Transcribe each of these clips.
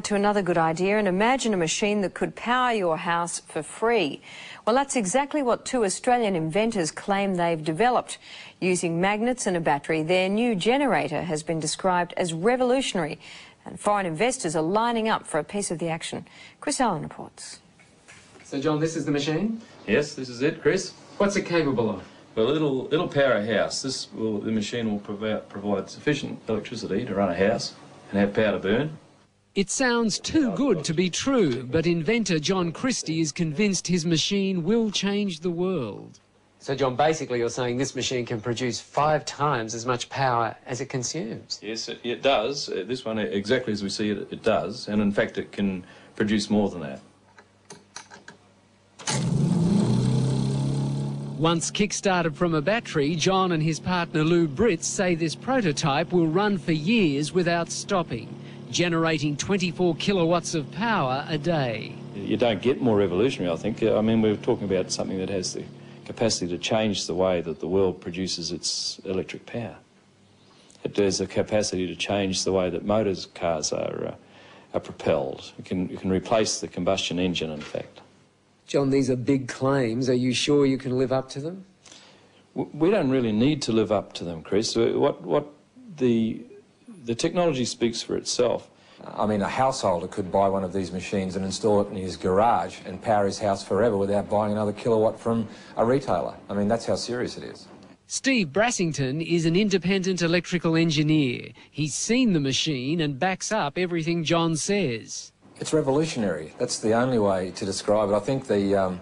To another good idea, and imagine a machine that could power your house for free. Well, that's exactly what two Australian inventors claim they've developed. Using magnets and a battery, their new generator has been described as revolutionary, and foreign investors are lining up for a piece of the action. Chris Allen reports. So, John, this is the machine? Yes, this is it, Chris. What's it capable of? Well, it'll power a house. The machine will provide sufficient electricity to run a house and have power to burn. It sounds too good to be true, but inventor John Christie is convinced his machine will change the world. So, John, basically you're saying this machine can produce 5 times as much power as it consumes? Yes, it does. This one, exactly as we see it, it does. And in fact, it can produce more than that. Once kick-started from a battery, John and his partner Lou Britz say this prototype will run for years without stopping, generating 24 kilowatts of power a day. You don't get more revolutionary, I think. I mean, we're talking about something that has the capacity to change the way that the world produces its electric power. It has the capacity to change the way that cars are propelled. It can replace the combustion engine, in fact. John, these are big claims. Are you sure you can live up to them? We don't really need to live up to them, Chris. The technology speaks for itself. I mean, a householder could buy one of these machines and install it in his garage and power his house forever without buying another kilowatt from a retailer. I mean, that's how serious it is. Steve Brassington is an independent electrical engineer. He's seen the machine and backs up everything John says. It's revolutionary. That's the only way to describe it. I think the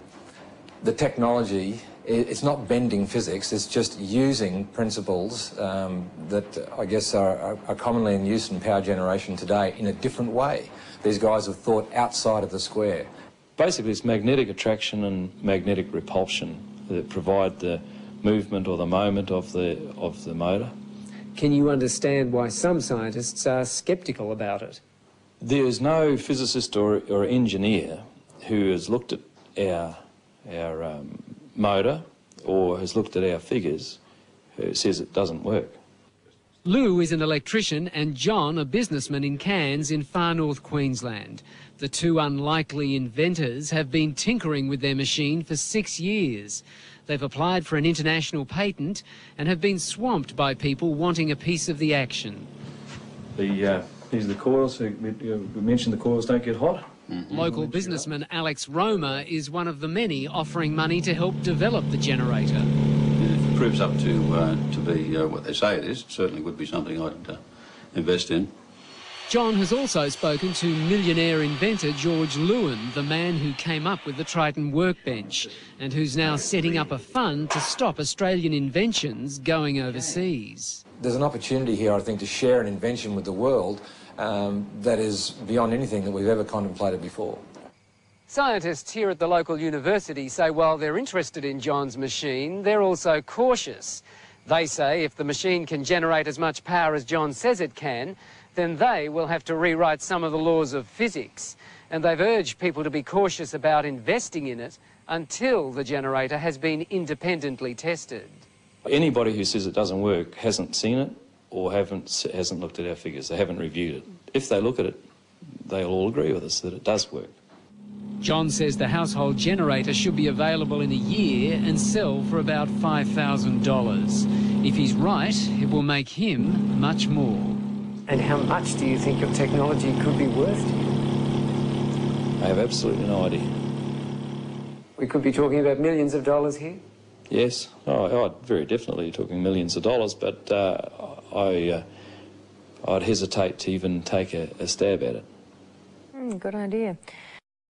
technology, it's not bending physics, it's just using principles that I guess are commonly in use in power generation today in a different way. These guys have thought outside of the square. Basically, it's magnetic attraction and magnetic repulsion that provide the movement or the moment of the motor. Can you understand why some scientists are sceptical about it? There is no physicist or engineer who has looked at our motor or has looked at our figures who says it doesn't work. Lou is an electrician and John a businessman in Cairns in far north Queensland. The two unlikely inventors have been tinkering with their machine for 6 years. They've applied for an international patent and have been swamped by people wanting a piece of the action. These are the coils. We mentioned the coils don't get hot. Local businessman Alex Roma is one of the many offering money to help develop the generator. If it proves up to be what they say it is, it certainly would be something I'd invest in. John has also spoken to millionaire inventor George Lewin, the man who came up with the Triton workbench and who's now setting up a fund to stop Australian inventions going overseas. There's an opportunity here, I think, to share an invention with the world that is beyond anything that we've ever contemplated before. Scientists here at the local university say while they're interested in John's machine, they're also cautious. They say if the machine can generate as much power as John says it can, then they will have to rewrite some of the laws of physics. And they've urged people to be cautious about investing in it until the generator has been independently tested. Anybody who says it doesn't work hasn't seen it or hasn't looked at our figures. They haven't reviewed it. If they look at it, they'll all agree with us that it does work. John says the household generator should be available in a year and sell for about $5,000. If he's right, it will make him much more. And how much do you think your technology could be worth to you? I have absolutely no idea. We could be talking about millions of dollars here? Yes, I'd very definitely talking millions of dollars, but I'd hesitate to even take a stab at it. Good idea.